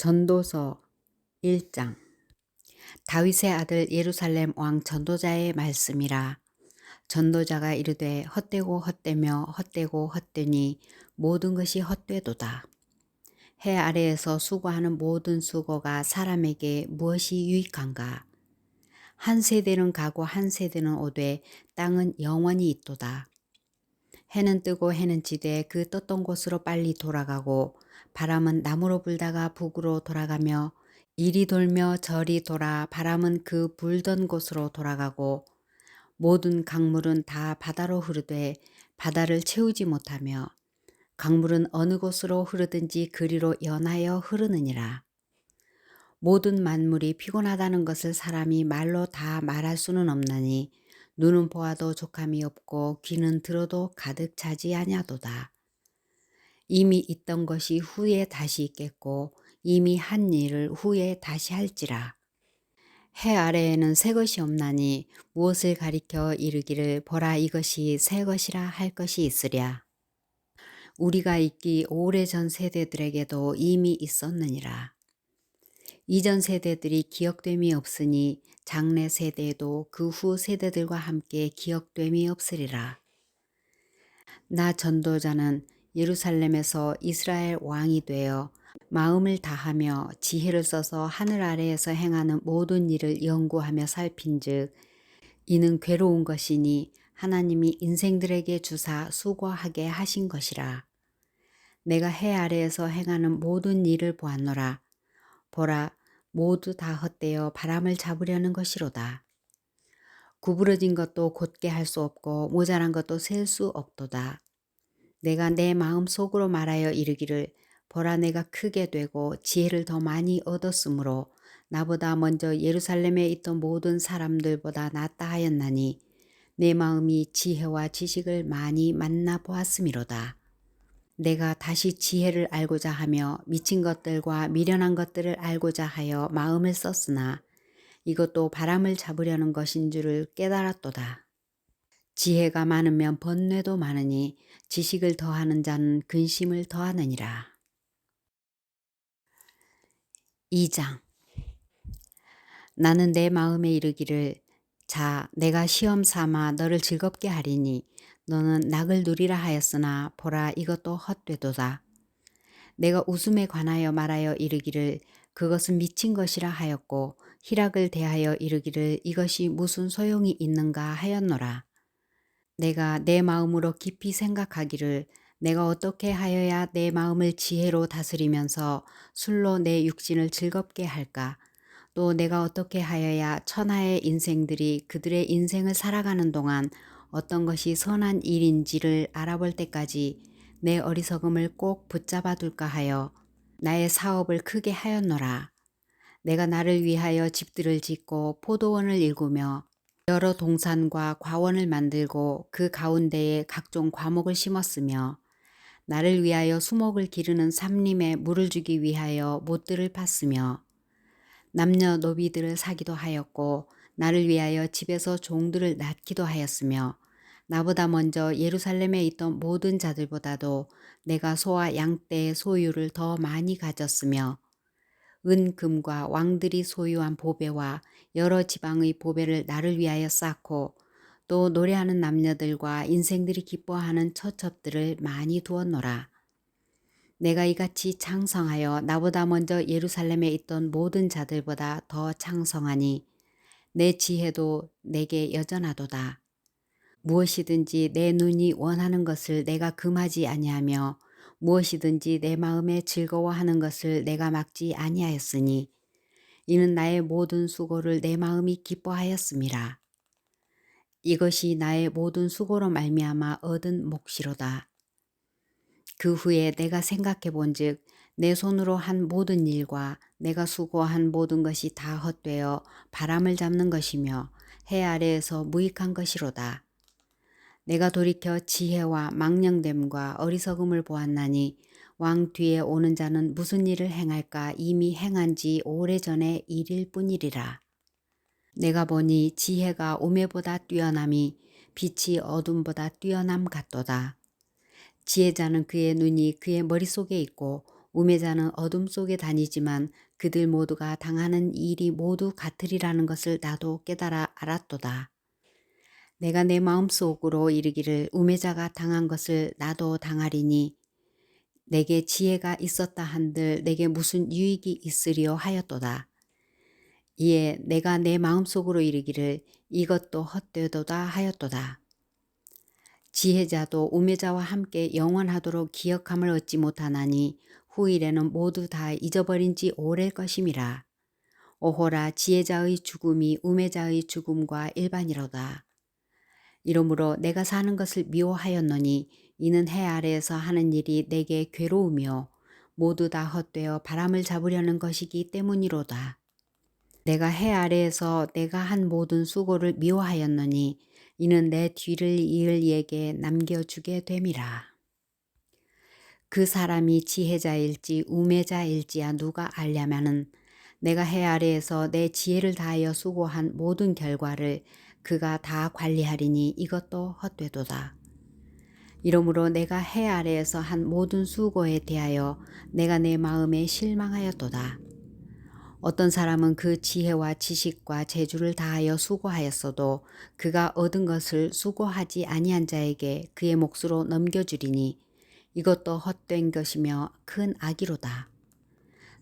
전도서 1장. 다윗의 아들 예루살렘 왕 전도자의 말씀이라. 전도자가 이르되 헛되고 헛되며 헛되고 헛되니 모든 것이 헛되도다. 해 아래에서 수고하는 모든 수고가 사람에게 무엇이 유익한가. 한 세대는 가고 한 세대는 오되 땅은 영원히 있도다. 해는 뜨고 해는 지되 그 떴던 곳으로 빨리 돌아가고 바람은 남으로 불다가 북으로 돌아가며 이리 돌며 저리 돌아 바람은 그 불던 곳으로 돌아가고 모든 강물은 다 바다로 흐르되 바다를 채우지 못하며 강물은 어느 곳으로 흐르든지 그리로 연하여 흐르느니라. 모든 만물이 피곤하다는 것을 사람이 말로 다 말할 수는 없나니 눈은 보아도 족함이 없고 귀는 들어도 가득 차지 아니하도다. 이미 있던 것이 후에 다시 있겠고 이미 한 일을 후에 다시 할지라. 해 아래에는 새 것이 없나니 무엇을 가리켜 이르기를 보라 이것이 새 것이라 할 것이 있으랴. 우리가 있기 오래전 세대들에게도 이미 있었느니라. 이전 세대들이 기억됨이 없으니 장래 세대도 그 후 세대들과 함께 기억됨이 없으리라. 나 전도자는 예루살렘에서 이스라엘 왕이 되어 마음을 다하며 지혜를 써서 하늘 아래에서 행하는 모든 일을 연구하며 살핀즉 이는 괴로운 것이니 하나님이 인생들에게 주사 수고하게 하신 것이라. 내가 해 아래에서 행하는 모든 일을 보았노라. 보라 모두 다 헛되어 바람을 잡으려는 것이로다. 구부러진 것도 곧게 할 수 없고 모자란 것도 셀 수 없도다. 내가 내 마음 속으로 말하여 이르기를 보라 내가 크게 되고 지혜를 더 많이 얻었으므로 나보다 먼저 예루살렘에 있던 모든 사람들보다 낫다 하였나니 내 마음이 지혜와 지식을 많이 만나 보았음이로다. 내가 다시 지혜를 알고자 하며 미친 것들과 미련한 것들을 알고자 하여 마음을 썼으나 이것도 바람을 잡으려는 것인 줄을 깨달았도다. 지혜가 많으면 번뇌도 많으니 지식을 더하는 자는 근심을 더하느니라. 2장. 나는 내 마음에 이르기를 자 내가 시험 삼아 너를 즐겁게 하리니 너는 낙을 누리라 하였으나 보라 이것도 헛되도다. 내가 웃음에 관하여 말하여 이르기를 그것은 미친 것이라 하였고 희락을 대하여 이르기를 이것이 무슨 소용이 있는가 하였노라. 내가 내 마음으로 깊이 생각하기를 내가 어떻게 하여야 내 마음을 지혜로 다스리면서 술로 내 육신을 즐겁게 할까? 또 내가 어떻게 하여야 천하의 인생들이 그들의 인생을 살아가는 동안 어떤 것이 선한 일인지를 알아볼 때까지 내 어리석음을 꼭 붙잡아 둘까 하여 나의 사업을 크게 하였노라. 내가 나를 위하여 집들을 짓고 포도원을 일구며 여러 동산과 과원을 만들고 그 가운데에 각종 과목을 심었으며 나를 위하여 수목을 기르는 삼림에 물을 주기 위하여 못들을 팠으며 남녀 노비들을 사기도 하였고 나를 위하여 집에서 종들을 낳기도 하였으며 나보다 먼저 예루살렘에 있던 모든 자들보다도 내가 소와 양떼의 소유를 더 많이 가졌으며 은금과 왕들이 소유한 보배와 여러 지방의 보배를 나를 위하여 쌓고 또 노래하는 남녀들과 인생들이 기뻐하는 처첩들을 많이 두었노라. 내가 이같이 창성하여 나보다 먼저 예루살렘에 있던 모든 자들보다 더 창성하니 내 지혜도 내게 여전하도다. 무엇이든지 내 눈이 원하는 것을 내가 금하지 아니하며 무엇이든지 내 마음에 즐거워하는 것을 내가 막지 아니하였으니 이는 나의 모든 수고를 내 마음이 기뻐하였음이라. 이것이 나의 모든 수고로 말미암아 얻은 몫이로다. 그 후에 내가 생각해 본즉 내 손으로 한 모든 일과 내가 수고한 모든 것이 다 헛되어 바람을 잡는 것이며 해 아래에서 무익한 것이로다. 내가 돌이켜 지혜와 망령됨과 어리석음을 보았나니 왕 뒤에 오는 자는 무슨 일을 행할까 이미 행한 지 오래전의 일일 뿐이리라. 내가 보니 지혜가 오매보다 뛰어남이 빛이 어둠보다 뛰어남 같도다. 지혜자는 그의 눈이 그의 머릿속에 있고 우매자는 어둠 속에 다니지만 그들 모두가 당하는 일이 모두 같으리라는 것을 나도 깨달아 알았도다. 내가 내 마음속으로 이르기를 우매자가 당한 것을 나도 당하리니 내게 지혜가 있었다 한들 내게 무슨 유익이 있으리요 하였도다. 이에 내가 내 마음속으로 이르기를 이것도 헛되도다 하였도다. 지혜자도 우매자와 함께 영원하도록 기억함을 얻지 못하나니 후일에는 모두 다 잊어버린 지 오래일 것임이라. 오호라 지혜자의 죽음이 우매자의 죽음과 일반이로다. 이러므로 내가 사는 것을 미워하였노니 이는 해 아래에서 하는 일이 내게 괴로우며 모두 다 헛되어 바람을 잡으려는 것이기 때문이로다. 내가 해 아래에서 내가 한 모든 수고를 미워하였노니 이는 내 뒤를 이을 이에게 남겨주게 됨이라. 그 사람이 지혜자일지 우매자일지야 누가 알려면은 내가 해 아래에서 내 지혜를 다하여 수고한 모든 결과를 그가 다 관리하리니 이것도 헛되도다. 이러므로 내가 해 아래에서 한 모든 수고에 대하여 내가 내 마음에 실망하였도다. 어떤 사람은 그 지혜와 지식과 재주를 다하여 수고하였어도 그가 얻은 것을 수고하지 아니한 자에게 그의 몫으로 넘겨주리니 이것도 헛된 것이며 큰 악이로다.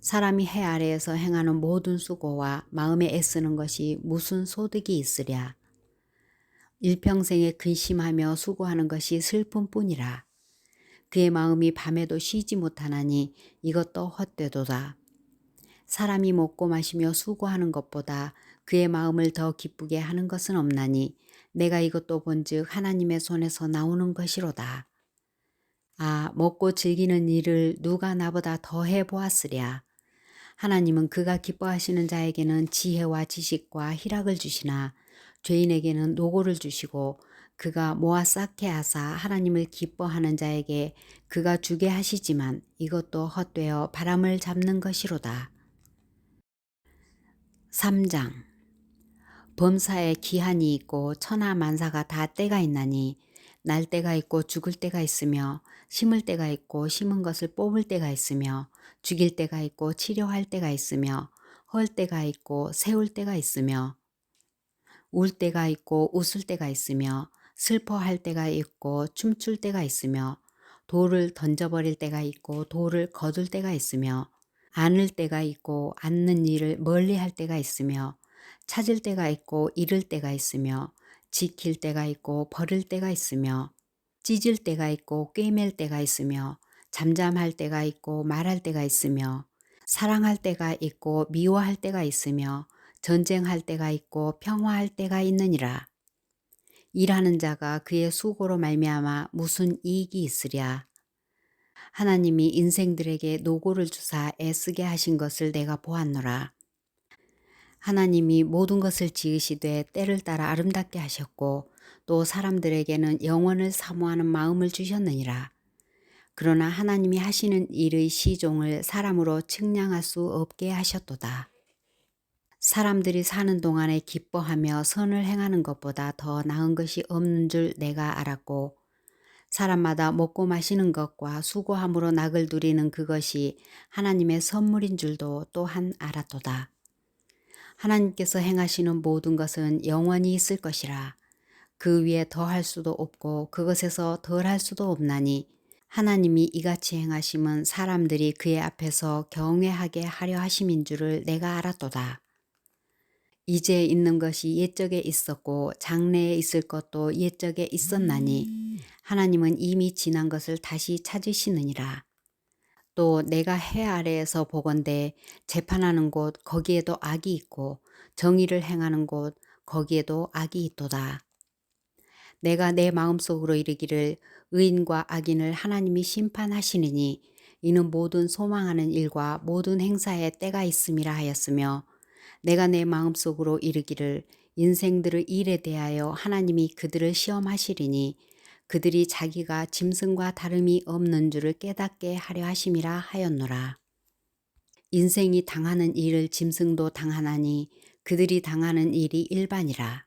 사람이 해 아래에서 행하는 모든 수고와 마음에 애쓰는 것이 무슨 소득이 있으랴. 일평생에 근심하며 수고하는 것이 슬픔뿐이라. 그의 마음이 밤에도 쉬지 못하나니 이것도 헛되도다. 사람이 먹고 마시며 수고하는 것보다 그의 마음을 더 기쁘게 하는 것은 없나니 내가 이것도 본즉 하나님의 손에서 나오는 것이로다. 아, 먹고 즐기는 일을 누가 나보다 더 해보았으랴. 하나님은 그가 기뻐하시는 자에게는 지혜와 지식과 희락을 주시나 죄인에게는 노고를 주시고 그가 모아 쌓게 하사 하나님을 기뻐하는 자에게 그가 주게 하시지만 이것도 헛되어 바람을 잡는 것이로다. 3장 범사에 기한이 있고 천하만사가 다 때가 있나니 날 때가 있고 죽을 때가 있으며 심을 때가 있고 심은 것을 뽑을 때가 있으며 죽일 때가 있고 치료할 때가 있으며 헐 때가 있고 세울 때가 있으며 울 때가 있고 웃을 때가 있으며 슬퍼할 때가 있고 춤출 때가 있으며 돌을 던져버릴 때가 있고 돌을 거둘 때가 있으며 안을 때가 있고 앉는 일을 멀리할 때가 있으며 찾을 때가 있고 잃을 때가 있으며 지킬 때가 있고 버릴 때가 있으며 찢을 때가 있고 꿰맬 때가 있으며 잠잠할 때가 있고 말할 때가 있으며 사랑할 때가 있고 미워할 때가 있으며 전쟁할 때가 있고 평화할 때가 있느니라. 일하는 자가 그의 수고로 말미암아 무슨 이익이 있으랴. 하나님이 인생들에게 노고를 주사 애쓰게 하신 것을 내가 보았노라. 하나님이 모든 것을 지으시되 때를 따라 아름답게 하셨고 또 사람들에게는 영원을 사모하는 마음을 주셨느니라. 그러나 하나님이 하시는 일의 시종을 사람으로 측량할 수 없게 하셨도다. 사람들이 사는 동안에 기뻐하며 선을 행하는 것보다 더 나은 것이 없는 줄 내가 알았고 사람마다 먹고 마시는 것과 수고함으로 낙을 누리는 그것이 하나님의 선물인 줄도 또한 알았도다. 하나님께서 행하시는 모든 것은 영원히 있을 것이라. 그 위에 더할 수도 없고 그것에서 덜할 수도 없나니 하나님이 이같이 행하심은 사람들이 그의 앞에서 경외하게 하려 하심인 줄을 내가 알았도다. 이제 있는 것이 옛적에 있었고 장래에 있을 것도 옛적에 있었나니 하나님은 이미 지난 것을 다시 찾으시느니라. 또 내가 해 아래에서 보건대 재판하는 곳 거기에도 악이 있고 정의를 행하는 곳 거기에도 악이 있도다. 내가 내 마음속으로 이르기를 의인과 악인을 하나님이 심판하시느니 이는 모든 소망하는 일과 모든 행사에 때가 있음이라 하였으며 내가 내 마음속으로 이르기를 인생들의 일에 대하여 하나님이 그들을 시험하시리니 그들이 자기가 짐승과 다름이 없는 줄을 깨닫게 하려 하심이라 하였노라. 인생이 당하는 일을 짐승도 당하나니 그들이 당하는 일이 일반이라.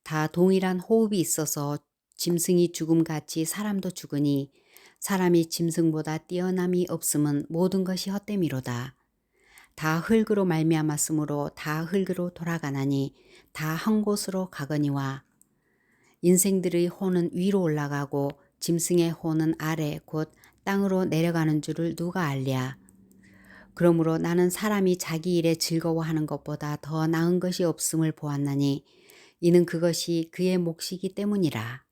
다 동일한 호흡이 있어서 짐승이 죽음같이 사람도 죽으니 사람이 짐승보다 뛰어남이 없음은 모든 것이 헛됨이로다. 다 흙으로 말미암았으므로 다 흙으로 돌아가나니 다 한 곳으로 가거니와 인생들의 혼은 위로 올라가고 짐승의 혼은 아래 곧 땅으로 내려가는 줄을 누가 알랴. 그러므로 나는 사람이 자기 일에 즐거워하는 것보다 더 나은 것이 없음을 보았나니 이는 그것이 그의 몫이기 때문이라.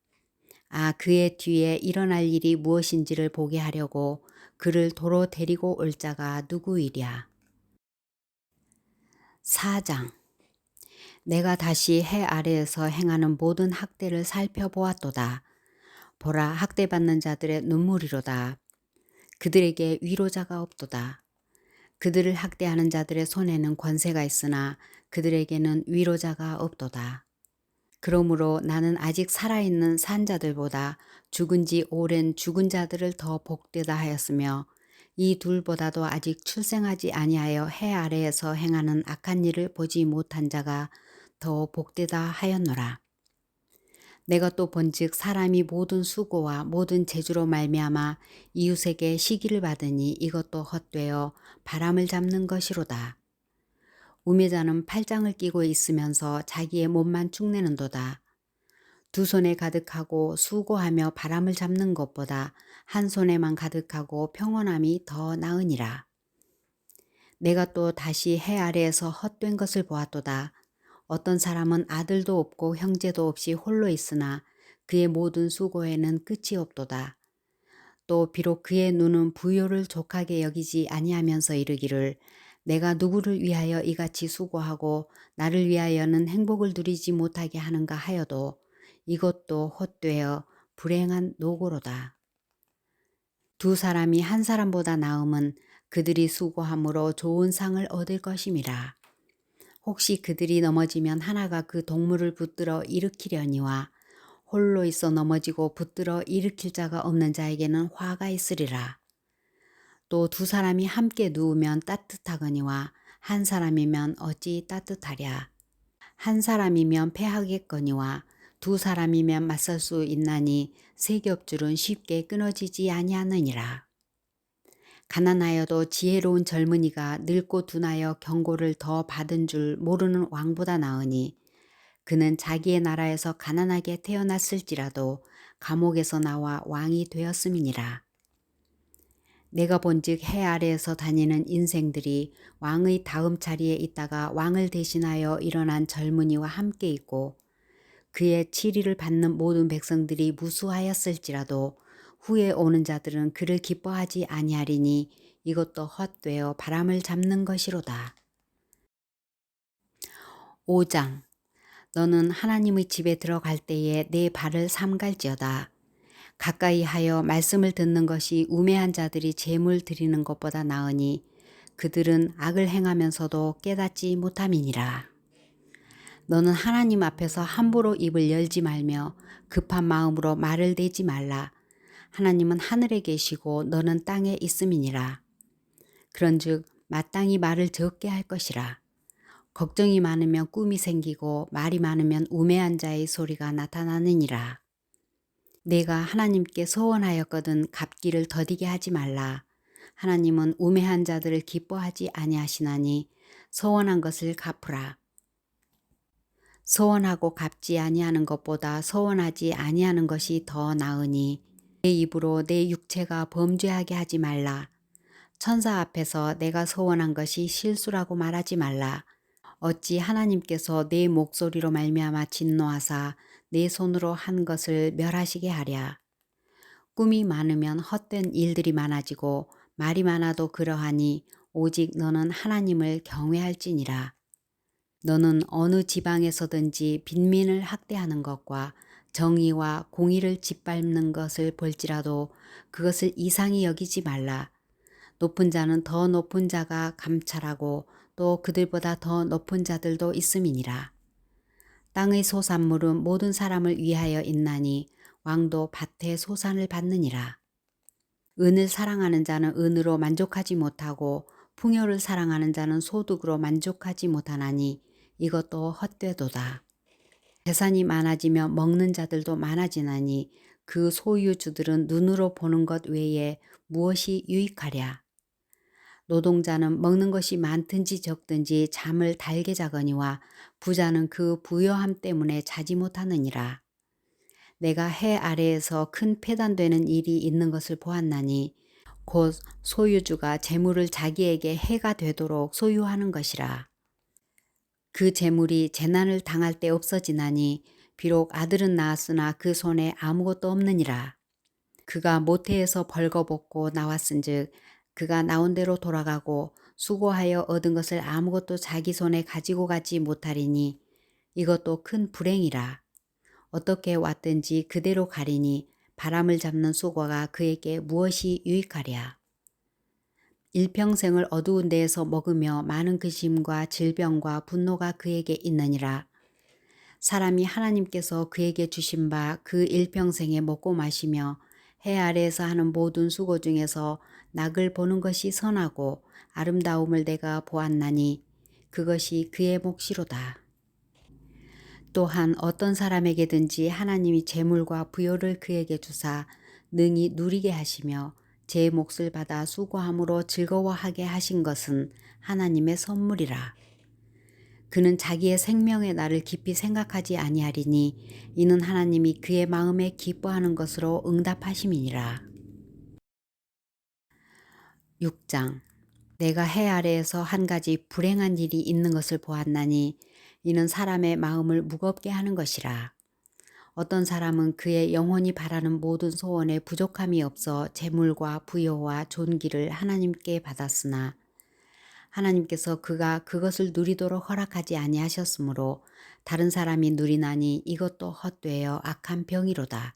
아, 그의 뒤에 일어날 일이 무엇인지를 보게 하려고 그를 도로 데리고 올 자가 누구이랴. 4장. 내가 다시 해 아래에서 행하는 모든 학대를 살펴보았도다. 보라, 학대받는 자들의 눈물이로다. 그들에게 위로자가 없도다. 그들을 학대하는 자들의 손에는 권세가 있으나 그들에게는 위로자가 없도다. 그러므로 나는 아직 살아있는 산자들보다 죽은 지 오랜 죽은 자들을 더 복되다 하였으며 이 둘보다도 아직 출생하지 아니하여 해 아래에서 행하는 악한 일을 보지 못한 자가 더 복되다 하였노라. 내가 또 본즉 사람이 모든 수고와 모든 재주로 말미암아 이웃에게 시기를 받으니 이것도 헛되어 바람을 잡는 것이로다. 우매자는 팔짱을 끼고 있으면서 자기의 몸만 축내는도다. 두 손에 가득하고 수고하며 바람을 잡는 것보다 한 손에만 가득하고 평온함이 더 나으니라. 내가 또 다시 해 아래에서 헛된 것을 보았도다. 어떤 사람은 아들도 없고 형제도 없이 홀로 있으나 그의 모든 수고에는 끝이 없도다. 또 비록 그의 눈은 부요를 족하게 여기지 아니하면서 이르기를 내가 누구를 위하여 이같이 수고하고 나를 위하여는 행복을 누리지 못하게 하는가 하여도 이것도 헛되어 불행한 노고로다. 두 사람이 한 사람보다 나음은 그들이 수고함으로 좋은 상을 얻을 것임이라. 혹시 그들이 넘어지면 하나가 그 동물을 붙들어 일으키려니와 홀로 있어 넘어지고 붙들어 일으킬 자가 없는 자에게는 화가 있으리라. 또 두 사람이 함께 누우면 따뜻하거니와 한 사람이면 어찌 따뜻하랴. 한 사람이면 패하겠거니와 두 사람이면 맞설 수 있나니 세 겹줄은 쉽게 끊어지지 아니하느니라. 가난하여도 지혜로운 젊은이가 늙고 둔하여 경고를 더 받은 줄 모르는 왕보다 나으니 그는 자기의 나라에서 가난하게 태어났을지라도 감옥에서 나와 왕이 되었음이니라. 내가 본즉 해 아래에서 다니는 인생들이 왕의 다음 자리에 있다가 왕을 대신하여 일어난 젊은이와 함께 있고 그의 치리를 받는 모든 백성들이 무수하였을지라도 후에 오는 자들은 그를 기뻐하지 아니하리니 이것도 헛되어 바람을 잡는 것이로다. 5장. 너는 하나님의 집에 들어갈 때에 내 발을 삼갈지어다. 가까이 하여 말씀을 듣는 것이 우매한 자들이 제물 드리는 것보다 나으니 그들은 악을 행하면서도 깨닫지 못함이니라. 너는 하나님 앞에서 함부로 입을 열지 말며 급한 마음으로 말을 대지 말라. 하나님은 하늘에 계시고 너는 땅에 있음이니라. 그런즉 마땅히 말을 적게 할 것이라. 걱정이 많으면 꿈이 생기고 말이 많으면 우매한 자의 소리가 나타나느니라. 내가 하나님께 소원하였거든 갚기를 더디게 하지 말라. 하나님은 우매한 자들을 기뻐하지 아니하시나니 소원한 것을 갚으라. 소원하고 갚지 아니하는 것보다 소원하지 아니하는 것이 더 나으니 내 입으로 내 육체가 범죄하게 하지 말라. 천사 앞에서 내가 소원한 것이 실수라고 말하지 말라. 어찌 하나님께서 내 목소리로 말미암아 진노하사 내 손으로 한 것을 멸하시게 하랴. 꿈이 많으면 헛된 일들이 많아지고 말이 많아도 그러하니 오직 너는 하나님을 경외할지니라. 너는 어느 지방에서든지 빈민을 학대하는 것과 정의와 공의를 짓밟는 것을 볼지라도 그것을 이상히 여기지 말라. 높은 자는 더 높은 자가 감찰하고 또 그들보다 더 높은 자들도 있음이니라. 땅의 소산물은 모든 사람을 위하여 있나니 왕도 밭의 소산을 받느니라. 은을 사랑하는 자는 은으로 만족하지 못하고 풍요를 사랑하는 자는 소득으로 만족하지 못하나니 이것도 헛되도다. 재산이 많아지며 먹는 자들도 많아지나니 그 소유주들은 눈으로 보는 것 외에 무엇이 유익하랴. 노동자는 먹는 것이 많든지 적든지 잠을 달게 자거니와 부자는 그 부요함 때문에 자지 못하느니라. 내가 해 아래에서 큰 패단되는 일이 있는 것을 보았나니 곧 소유주가 재물을 자기에게 해가 되도록 소유하는 것이라. 그 재물이 재난을 당할 때 없어지나니 비록 아들은 낳았으나 그 손에 아무것도 없느니라. 그가 모태에서 벌거벗고 나왔은즉 그가 나온 대로 돌아가고 수고하여 얻은 것을 아무것도 자기 손에 가지고 가지 못하리니 이것도 큰 불행이라. 어떻게 왔든지 그대로 가리니 바람을 잡는 수고가 그에게 무엇이 유익하랴. 일평생을 어두운 데에서 먹으며 많은 근심과 질병과 분노가 그에게 있느니라. 사람이 하나님께서 그에게 주신 바 그 일평생에 먹고 마시며 해 아래에서 하는 모든 수고 중에서 낙을 보는 것이 선하고 아름다움을 내가 보았나니 그것이 그의 몫이로다. 또한 어떤 사람에게든지 하나님이 재물과 부요를 그에게 주사 능히 누리게 하시며 제 몫을 받아 수고함으로 즐거워하게 하신 것은 하나님의 선물이라. 그는 자기의 생명의 날을 깊이 생각하지 아니하리니 이는 하나님이 그의 마음에 기뻐하는 것으로 응답하심이니라. 6장. 내가 해 아래에서 한 가지 불행한 일이 있는 것을 보았나니 이는 사람의 마음을 무겁게 하는 것이라. 어떤 사람은 그의 영혼이 바라는 모든 소원에 부족함이 없어 재물과 부요와 존귀를 하나님께 받았으나 하나님께서 그가 그것을 누리도록 허락하지 아니하셨으므로 다른 사람이 누리나니 이것도 헛되어 악한 병이로다.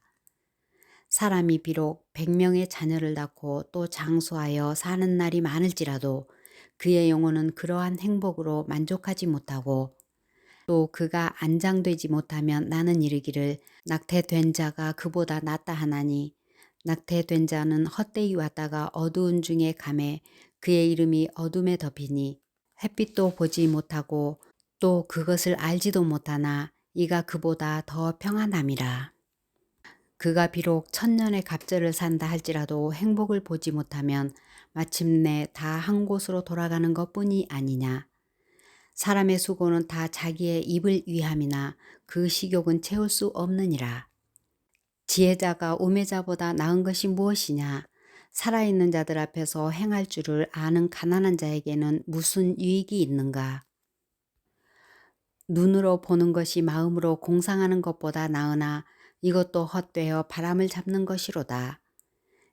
사람이 비록 100명의 자녀를 낳고 또 장수하여 사는 날이 많을지라도 그의 영혼은 그러한 행복으로 만족하지 못하고 또 그가 안장되지 못하면 나는 이르기를 낙태된 자가 그보다 낫다 하나니 낙태된 자는 헛되이 왔다가 어두운 중에 감에 그의 이름이 어둠에 덮이니 햇빛도 보지 못하고 또 그것을 알지도 못하나 이가 그보다 더 평안함이라. 그가 비록 천년의 갑절을 산다 할지라도 행복을 보지 못하면 마침내 다 한 곳으로 돌아가는 것뿐이 아니냐. 사람의 수고는 다 자기의 입을 위함이나 그 식욕은 채울 수 없느니라. 지혜자가 우매자보다 나은 것이 무엇이냐. 살아있는 자들 앞에서 행할 줄을 아는 가난한 자에게는 무슨 유익이 있는가. 눈으로 보는 것이 마음으로 공상하는 것보다 나으나 이것도 헛되어 바람을 잡는 것이로다.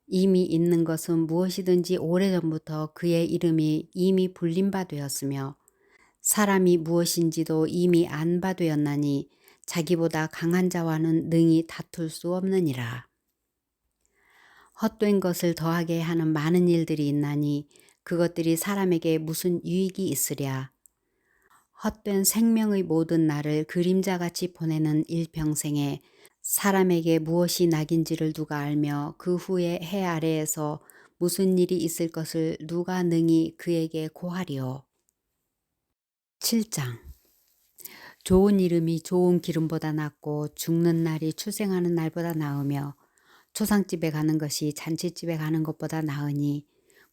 이미 있는 것은 무엇이든지 오래전부터 그의 이름이 이미 불린 바 되었으며 사람이 무엇인지도 이미 안 바 되었나니 자기보다 강한 자와는 능히 다툴 수 없느니라. 헛된 것을 더하게 하는 많은 일들이 있나니 그것들이 사람에게 무슨 유익이 있으랴. 헛된 생명의 모든 날을 그림자같이 보내는 일평생에 사람에게 무엇이 낙인지를 누가 알며 그 후에 해 아래에서 무슨 일이 있을 것을 누가 능히 그에게 고하리요. 7장. 좋은 이름이 좋은 기름보다 낫고 죽는 날이 출생하는 날보다 나으며 초상집에 가는 것이 잔치집에 가는 것보다 나으니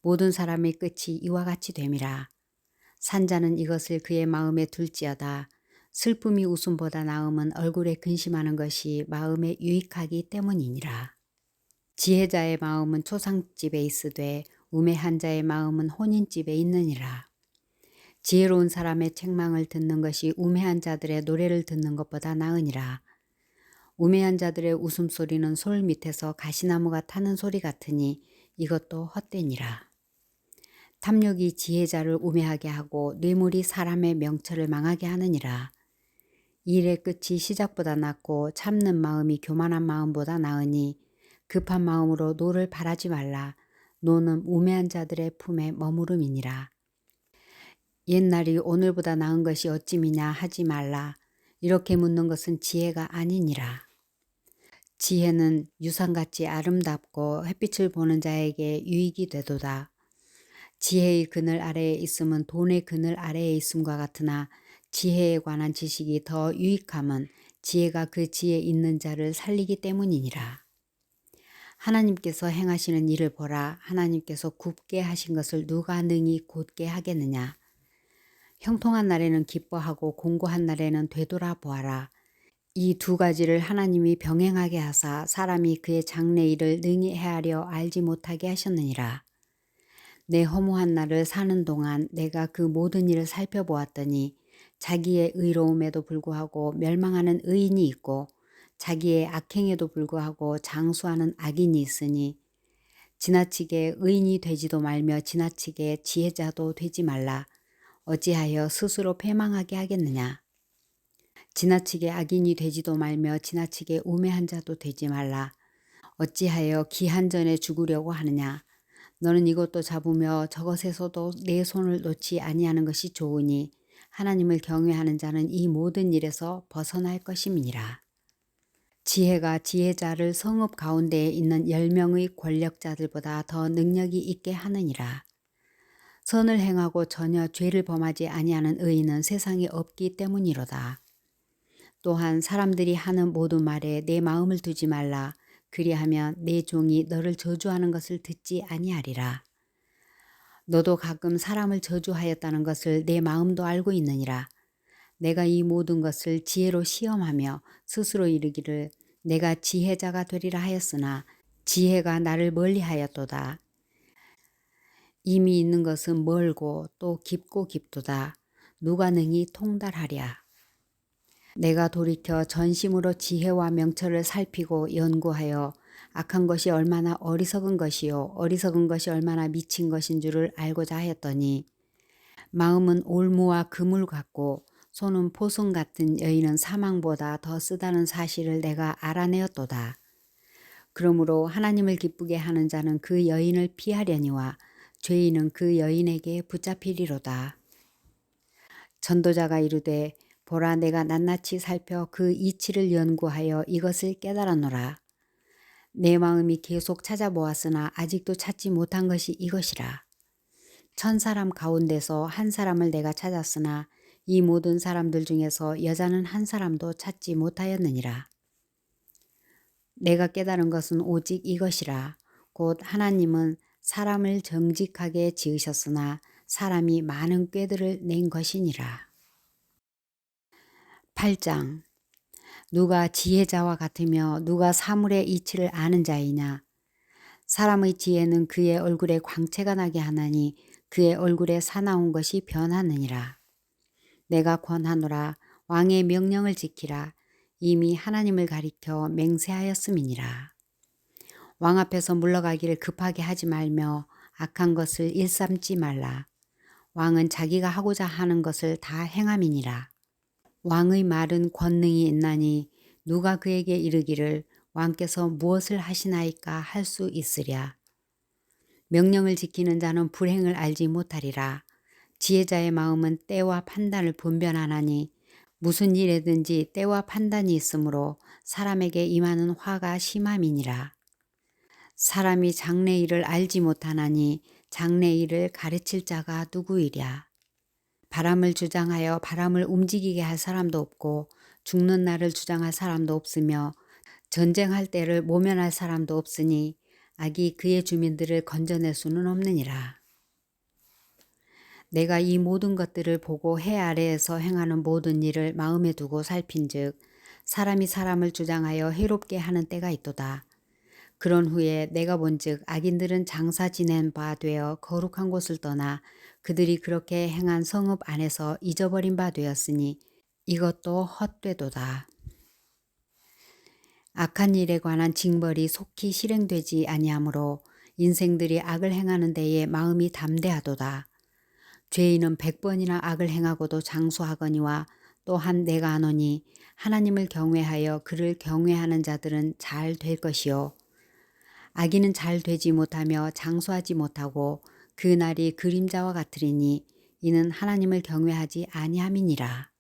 모든 사람의 끝이 이와 같이 됨이라. 산자는 이것을 그의 마음에 둘지어다. 슬픔이 웃음보다 나음은 얼굴에 근심하는 것이 마음에 유익하기 때문이니라. 지혜자의 마음은 초상집에 있으되 우매한 자의 마음은 혼인집에 있느니라. 지혜로운 사람의 책망을 듣는 것이 우매한 자들의 노래를 듣는 것보다 나으니라. 우매한 자들의 웃음소리는 솔 밑에서 가시나무가 타는 소리 같으니 이것도 헛되니라. 탐욕이 지혜자를 우매하게 하고 뇌물이 사람의 명철을 망하게 하느니라. 일의 끝이 시작보다 낫고 참는 마음이 교만한 마음보다 나으니 급한 마음으로 노를 바라지 말라. 노는 우매한 자들의 품에 머무름이니라. 옛날이 오늘보다 나은 것이 어찌미냐 하지 말라. 이렇게 묻는 것은 지혜가 아니니라. 지혜는 유산같이 아름답고 햇빛을 보는 자에게 유익이 되도다. 지혜의 그늘 아래에 있음은 돈의 그늘 아래에 있음과 같으나 지혜에 관한 지식이 더 유익함은 지혜가 그 지혜 있는 자를 살리기 때문이니라. 하나님께서 행하시는 일을 보라. 하나님께서 굽게 하신 것을 누가 능히 곧게 하겠느냐. 형통한 날에는 기뻐하고 공고한 날에는 되돌아 보아라. 이 두 가지를 하나님이 병행하게 하사 사람이 그의 장래일을 능히 헤아려 알지 못하게 하셨느니라. 내 허무한 날을 사는 동안 내가 그 모든 일을 살펴보았더니 자기의 의로움에도 불구하고 멸망하는 의인이 있고 자기의 악행에도 불구하고 장수하는 악인이 있으니 지나치게 의인이 되지도 말며 지나치게 지혜자도 되지 말라. 어찌하여 스스로 패망하게 하겠느냐. 지나치게 악인이 되지도 말며 지나치게 우매한 자도 되지 말라. 어찌하여 기한 전에 죽으려고 하느냐. 너는 이것도 잡으며 저것에서도 내 손을 놓지 아니하는 것이 좋으니 하나님을 경외하는 자는 이 모든 일에서 벗어날 것임이니라. 지혜가 지혜자를 성읍 가운데에 있는 10명의 권력자들보다 더 능력이 있게 하느니라. 선을 행하고 전혀 죄를 범하지 아니하는 의인은 세상에 없기 때문이로다. 또한 사람들이 하는 모든 말에 내 마음을 두지 말라. 그리하면 내 종이 너를 저주하는 것을 듣지 아니하리라. 너도 가끔 사람을 저주하였다는 것을 내 마음도 알고 있느니라. 내가 이 모든 것을 지혜로 시험하며 스스로 이르기를 내가 지혜자가 되리라 하였으나 지혜가 나를 멀리하였도다. 이미 있는 것은 멀고 또 깊고 깊도다. 누가 능히 통달하랴. 내가 돌이켜 전심으로 지혜와 명철을 살피고 연구하여 악한 것이 얼마나 어리석은 것이요 어리석은 것이 얼마나 미친 것인 줄을 알고자 하였더니 마음은 올무와 그물 같고 손은 포성 같은 여인은 사망보다 더 쓰다는 사실을 내가 알아내었도다. 그러므로 하나님을 기쁘게 하는 자는 그 여인을 피하려니와 죄인은 그 여인에게 붙잡히리로다. 전도자가 이르되 보라 내가 낱낱이 살펴 그 이치를 연구하여 이것을 깨달았노라. 내 마음이 계속 찾아보았으나 아직도 찾지 못한 것이 이것이라. 1000사람 가운데서 한 사람을 내가 찾았으나 이 모든 사람들 중에서 여자는 한 사람도 찾지 못하였느니라. 내가 깨달은 것은 오직 이것이라. 곧 하나님은 사람을 정직하게 지으셨으나 사람이 많은 꾀들을 낸 것이니라. 8장. 누가 지혜자와 같으며 누가 사물의 이치를 아는 자이냐. 사람의 지혜는 그의 얼굴에 광채가 나게 하나니 그의 얼굴에 사나운 것이 변하느니라. 내가 권하노라. 왕의 명령을 지키라. 이미 하나님을 가리켜 맹세하였음이니라. 왕 앞에서 물러가기를 급하게 하지 말며 악한 것을 일삼지 말라. 왕은 자기가 하고자 하는 것을 다 행함이니라. 왕의 말은 권능이 있나니 누가 그에게 이르기를 왕께서 무엇을 하시나이까 할 수 있으랴. 명령을 지키는 자는 불행을 알지 못하리라. 지혜자의 마음은 때와 판단을 분별하나니 무슨 일에든지 때와 판단이 있으므로 사람에게 임하는 화가 심함이니라. 사람이 장래일을 알지 못하나니 장래일을 가르칠 자가 누구이랴. 바람을 주장하여 바람을 움직이게 할 사람도 없고 죽는 날을 주장할 사람도 없으며 전쟁할 때를 모면할 사람도 없으니 악이 그의 주민들을 건져낼 수는 없느니라. 내가 이 모든 것들을 보고 해 아래에서 행하는 모든 일을 마음에 두고 살핀즉 사람이 사람을 주장하여 해롭게 하는 때가 있도다. 그런 후에 내가 본즉 악인들은 장사 지낸 바 되어 거룩한 곳을 떠나 그들이 그렇게 행한 성읍 안에서 잊어버린 바 되었으니 이것도 헛되도다. 악한 일에 관한 징벌이 속히 실행되지 아니하므로 인생들이 악을 행하는 데에 마음이 담대하도다. 죄인은 100번이나 악을 행하고도 장수하거니와 또한 내가 아노니 하나님을 경외하여 그를 경외하는 자들은 잘 될 것이요 악인은 잘 되지 못하며 장수하지 못하고 그 날이 그림자와 같으리니 이는 하나님을 경외하지 아니함이니라.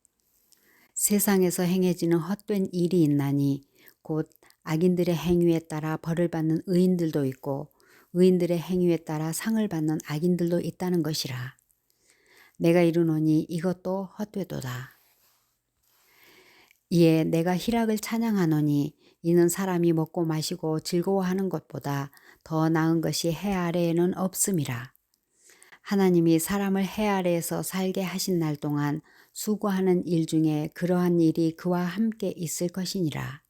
세상에서 행해지는 헛된 일이 있나니 곧 악인들의 행위에 따라 벌을 받는 의인들도 있고 의인들의 행위에 따라 상을 받는 악인들도 있다는 것이라. 내가 이르노니 이것도 헛되도다. 이에 내가 희락을 찬양하노니 이는 사람이 먹고 마시고 즐거워하는 것보다 더 나은 것이 해 아래에는 없음이라. 하나님이 사람을 해 아래에서 살게 하신 날 동안 수고하는 일 중에 그러한 일이 그와 함께 있을 것이니라.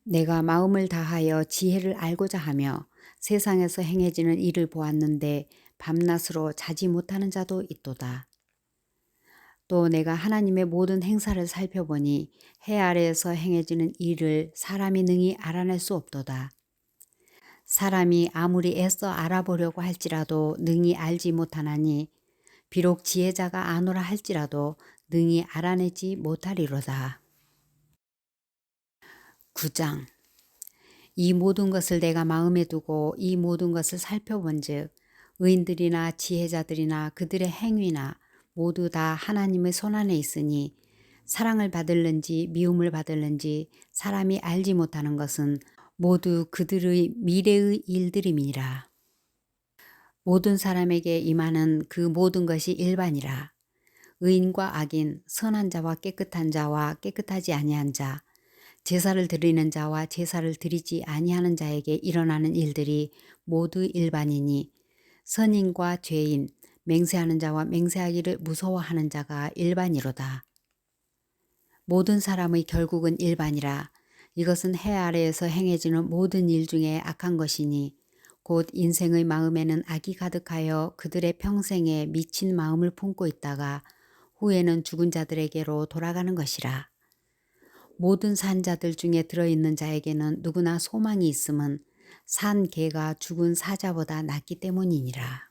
내가 마음을 다하여 지혜를 알고자 하며 세상에서 행해지는 일을 보았는데 밤낮으로 자지 못하는 자도 있도다. 또 내가 하나님의 모든 행사를 살펴보니 해 아래에서 행해지는 일을 사람이 능히 알아낼 수 없도다. 사람이 아무리 애써 알아보려고 할지라도 능히 알지 못하나니 비록 지혜자가 아노라 할지라도 능히 알아내지 못하리로다. 9장. 이 모든 것을 내가 마음에 두고 이 모든 것을 살펴본즉 의인들이나 지혜자들이나 그들의 행위나 모두 다 하나님의 손안에 있으니 사랑을 받을는지 미움을 받을는지 사람이 알지 못하는 것은 모두 그들의 미래의 일들임이니라. 모든 사람에게 임하는 그 모든 것이 일반이라. 의인과 악인, 선한 자와 깨끗한 자와 깨끗하지 아니한 자, 제사를 드리는 자와 제사를 드리지 아니하는 자에게 일어나는 일들이 모두 일반이니 선인과 죄인, 맹세하는 자와 맹세하기를 무서워하는 자가 일반이로다. 모든 사람의 결국은 일반이라. 이것은 해 아래에서 행해지는 모든 일 중에 악한 것이니 곧 인생의 마음에는 악이 가득하여 그들의 평생에 미친 마음을 품고 있다가 후에는 죽은 자들에게로 돌아가는 것이라. 모든 산 자들 중에 들어있는 자에게는 누구나 소망이 있음은 산 개가 죽은 사자보다 낫기 때문이니라.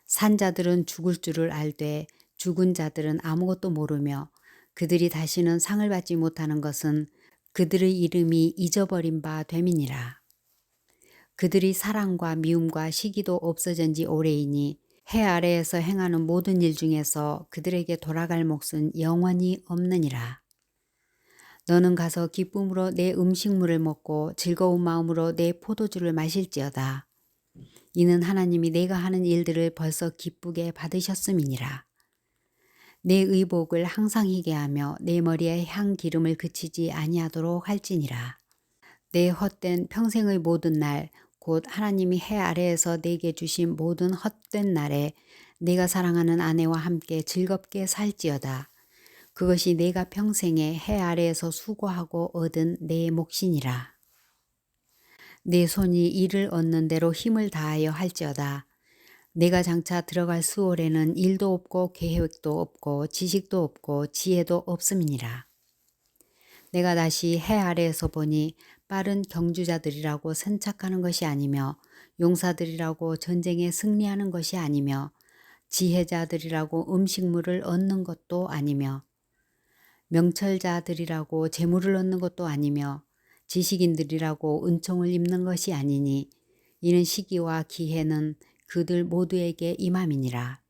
산 자들은 죽을 줄을 알되 죽은 자들은 아무것도 모르며 그들이 다시는 상을 받지 못하는 것은 그들의 이름이 잊어버린 바 됨이니라. 그들이 사랑과 미움과 시기도 없어진 지 오래이니 해 아래에서 행하는 모든 일 중에서 그들에게 돌아갈 몫은 영원히 없느니라. 너는 가서 기쁨으로 내 음식물을 먹고 즐거운 마음으로 내 포도주를 마실지어다. 이는 하나님이 내가 하는 일들을 벌써 기쁘게 받으셨음이니라. 내 의복을 항상 희게 하며 내 머리에 향 기름을 그치지 아니하도록 할지니라. 내 헛된 평생의 모든 날 곧 하나님이 해 아래에서 내게 주신 모든 헛된 날에 내가 사랑하는 아내와 함께 즐겁게 살지어다. 그것이 내가 평생에 해 아래에서 수고하고 얻은 내 몫이니라. 내 손이 이를 얻는 대로 힘을 다하여 할지어다. 내가 장차 들어갈 수월에는 일도 없고 계획도 없고 지식도 없고 지혜도 없음이니라. 내가 다시 해 아래에서 보니 빠른 경주자들이라고 선착하는 것이 아니며 용사들이라고 전쟁에 승리하는 것이 아니며 지혜자들이라고 음식물을 얻는 것도 아니며 명철자들이라고 재물을 얻는 것도 아니며 지식인들이라고 은총을 입는 것이 아니니 이는 시기와 기회는 그들 모두에게 임함이니라.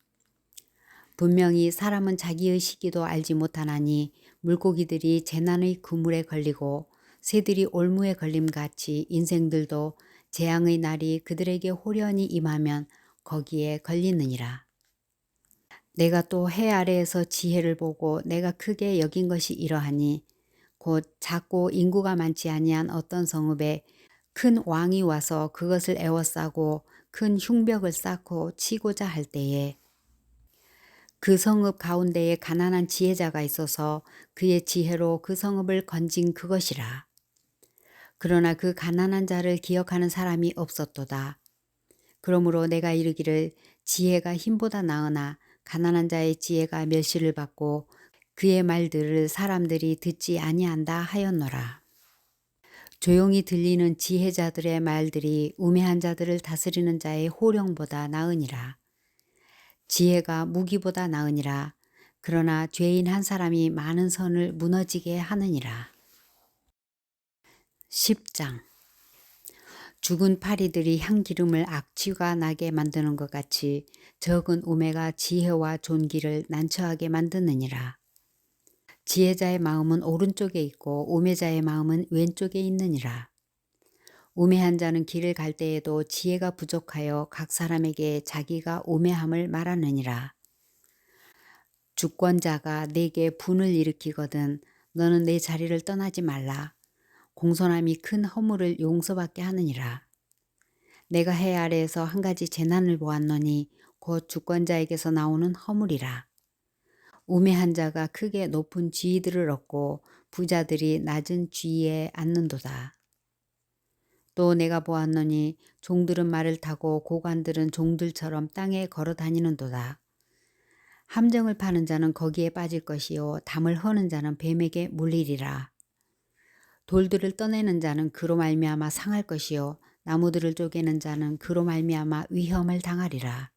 분명히 사람은 자기의 시기도 알지 못하나니 물고기들이 재난의 그물에 걸리고 새들이 올무에 걸림같이 인생들도 재앙의 날이 그들에게 호련히 임하면 거기에 걸리느니라. 내가 또 해 아래에서 지혜를 보고 내가 크게 여긴 것이 이러하니 곧 작고 인구가 많지 아니한 어떤 성읍에 큰 왕이 와서 그것을 에워싸고 큰 흉벽을 쌓고 치고자 할 때에 그 성읍 가운데에 가난한 지혜자가 있어서 그의 지혜로 그 성읍을 건진 그것이라. 그러나 그 가난한 자를 기억하는 사람이 없었도다. 그러므로 내가 이르기를 지혜가 힘보다 나으나 가난한 자의 지혜가 멸시를 받고 그의 말들을 사람들이 듣지 아니한다 하였노라. 조용히 들리는 지혜자들의 말들이 우매한 자들을 다스리는 자의 호령보다 나으니라. 지혜가 무기보다 나으니라. 그러나 죄인 한 사람이 많은 선을 무너지게 하느니라. 10장. 죽은 파리들이 향기름을 악취가 나게 만드는 것 같이 적은 우매가 지혜와 존귀를 난처하게 만드느니라. 지혜자의 마음은 오른쪽에 있고 우매자의 마음은 왼쪽에 있느니라. 우매한 자는 길을 갈 때에도 지혜가 부족하여 각 사람에게 자기가 우매함을 말하느니라. 주권자가 내게 분을 일으키거든 너는 내 자리를 떠나지 말라. 공손함이 큰 허물을 용서받게 하느니라. 내가 해 아래에서 한 가지 재난을 보았노니 곧 주권자에게서 나오는 허물이라. 우매한 자가 크게 높은 지위들을 얻고 부자들이 낮은 지위에 앉는도다. 또 내가 보았노니 종들은 말을 타고 고관들은 종들처럼 땅에 걸어 다니는도다. 함정을 파는 자는 거기에 빠질 것이요 담을 허는 자는 뱀에게 물리리라. 돌들을 떠내는 자는 그로 말미암아 상할 것이요 나무들을 쪼개는 자는 그로 말미암아 위험을 당하리라.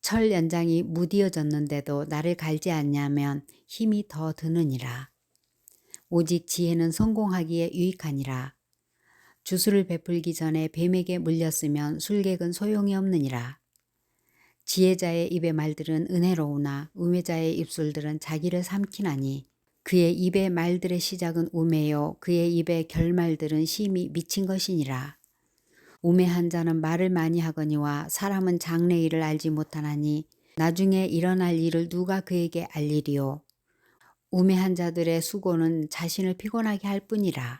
철 연장이 무디어졌는데도 나를 갈지 않냐면 힘이 더 드느니라. 오직 지혜는 성공하기에 유익하니라. 주술을 베풀기 전에 뱀에게 물렸으면 술객은 소용이 없느니라. 지혜자의 입의 말들은 은혜로우나 우매자의 입술들은 자기를 삼키나니 그의 입의 말들의 시작은 우매요 그의 입의 결말들은 심히 미친 것이니라. 우매한 자는 말을 많이 하거니와 사람은 장래 일을 알지 못하나니 나중에 일어날 일을 누가 그에게 알리리요. 우매한 자들의 수고는 자신을 피곤하게 할 뿐이라.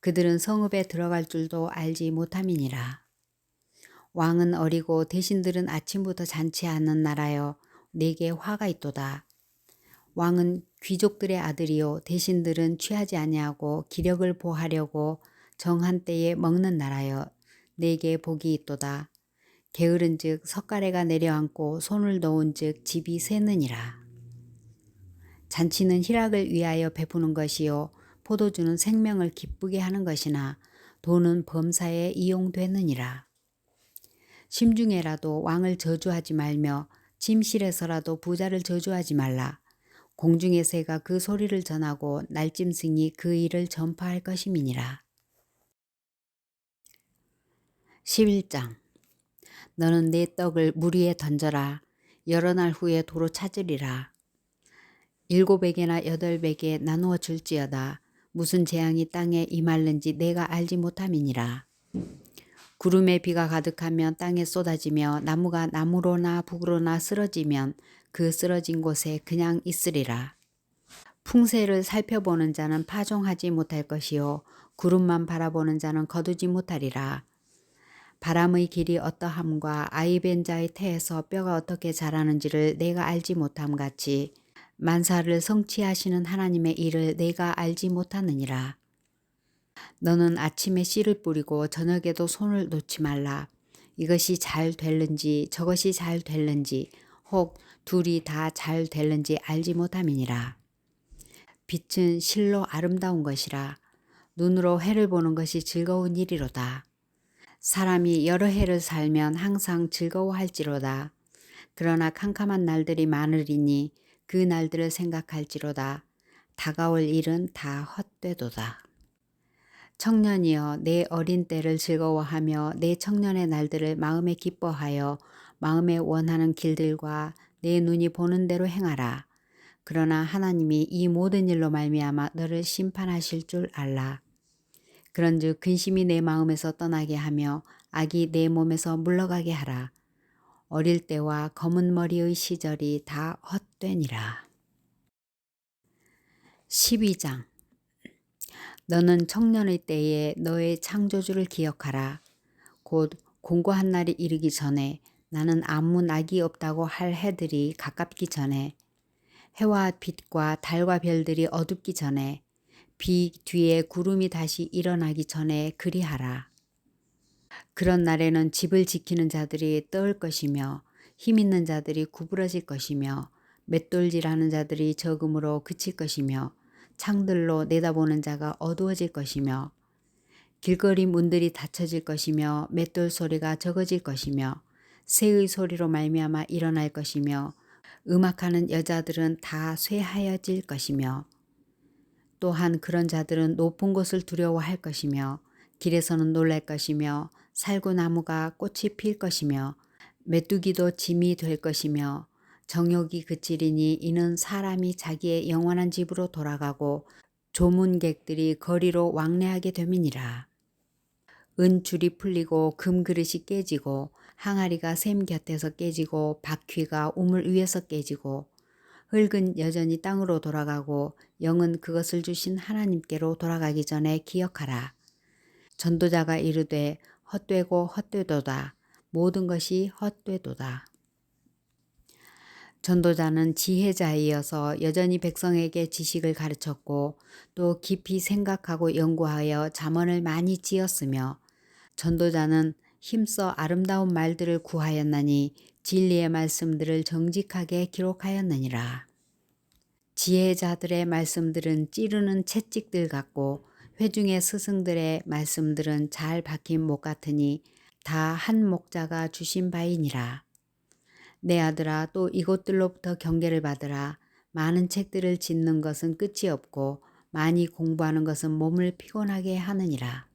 그들은 성읍에 들어갈 줄도 알지 못함이니라. 왕은 어리고 대신들은 아침부터 잔치하는 나라여 내게 화가 있도다. 왕은 귀족들의 아들이요 대신들은 취하지 아니하고 기력을 보하려고 정한 때에 먹는 나라여 내게 복이 있도다. 게으른즉 석가래가 내려앉고 손을 놓은즉 집이 새느니라. 잔치는 희락을 위하여 베푸는 것이요 포도주는 생명을 기쁘게 하는 것이나 돈은 범사에 이용되느니라. 심중에라도 왕을 저주하지 말며 침실에서라도 부자를 저주하지 말라. 공중의 새가 그 소리를 전하고 날짐승이 그 일을 전파할 것임이니라. 11장 너는 내 떡을 물 위에 던져라. 여러 날 후에 도로 찾으리라. 7에게나 8에게 나누어 줄지어다. 무슨 재앙이 땅에 임할는지 내가 알지 못함이니라. 구름에 비가 가득하면 땅에 쏟아지며 나무가 나무로나 북으로나 쓰러지면 그 쓰러진 곳에 그냥 있으리라. 풍세를 살펴보는 자는 파종하지 못할 것이요 구름만 바라보는 자는 거두지 못하리라. 바람의 길이 어떠함과 아이벤 자의 태에서 뼈가 어떻게 자라는지를 내가 알지 못함 같이 만사를 성취하시는 하나님의 일을 내가 알지 못하느니라. 너는 아침에 씨를 뿌리고 저녁에도 손을 놓지 말라. 이것이 잘 될는지 저것이 잘 될는지 혹 둘이 다 잘 될는지 알지 못함이니라. 빛은 실로 아름다운 것이라. 눈으로 해를 보는 것이 즐거운 일이로다. 사람이 여러 해를 살면 항상 즐거워할지로다. 그러나 캄캄한 날들이 많으리니 그 날들을 생각할지로다. 다가올 일은 다 헛되도다. 청년이여 내 어린 때를 즐거워하며 내 청년의 날들을 마음에 기뻐하여 마음에 원하는 길들과 내 눈이 보는 대로 행하라. 그러나 하나님이 이 모든 일로 말미암아 너를 심판하실 줄 알라. 그런즉 근심이 내 마음에서 떠나게 하며 악이 내 몸에서 물러가게 하라. 어릴 때와 검은 머리의 시절이 다 헛되니라. 12장 너는 청년의 때에 너의 창조주를 기억하라. 곧 공고한 날이 이르기 전에 나는 아무 낙이 없다고 할 해들이 가깝기 전에 해와 빛과 달과 별들이 어둡기 전에 비 뒤에 구름이 다시 일어나기 전에 그리하라. 그런 날에는 집을 지키는 자들이 떠을 것이며 힘 있는 자들이 구부러질 것이며 맷돌질하는 자들이 적음으로 그칠 것이며 창들로 내다보는 자가 어두워질 것이며 길거리 문들이 닫혀질 것이며 맷돌 소리가 적어질 것이며 새의 소리로 말미암아 일어날 것이며 음악하는 여자들은 다 쇠하여질 것이며 또한 그런 자들은 높은 곳을 두려워할 것이며 길에서는 놀랄 것이며 살구나무가 꽃이 필 것이며 메뚜기도 짐이 될 것이며 정욕이 그치리니 이는 사람이 자기의 영원한 집으로 돌아가고 조문객들이 거리로 왕래하게 됨이니라. 은줄이 풀리고 금그릇이 깨지고 항아리가 샘 곁에서 깨지고 바퀴가 우물 위에서 깨지고 흙은 여전히 땅으로 돌아가고 영은 그것을 주신 하나님께로 돌아가기 전에 기억하라. 전도자가 이르되 헛되고 헛되도다. 모든 것이 헛되도다. 전도자는 지혜자이어서 여전히 백성에게 지식을 가르쳤고 또 깊이 생각하고 연구하여 잠언을 많이 지었으며 전도자는 힘써 아름다운 말들을 구하였나니 진리의 말씀들을 정직하게 기록하였느니라. 지혜자들의 말씀들은 찌르는 채찍들 같고 회중의 스승들의 말씀들은 잘 박힌 목 같으니 다 한 목자가 주신 바이니라. 내 아들아, 또 이것들로부터 경계를 받으라. 많은 책들을 짓는 것은 끝이 없고 많이 공부하는 것은 몸을 피곤하게 하느니라.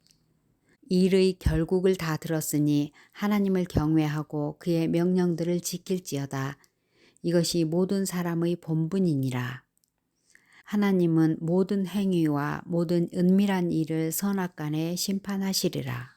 일의 결국을 다 들었으니 하나님을 경외하고 그의 명령들을 지킬지어다. 이것이 모든 사람의 본분이니라. 하나님은 모든 행위와 모든 은밀한 일을 선악간에 심판하시리라.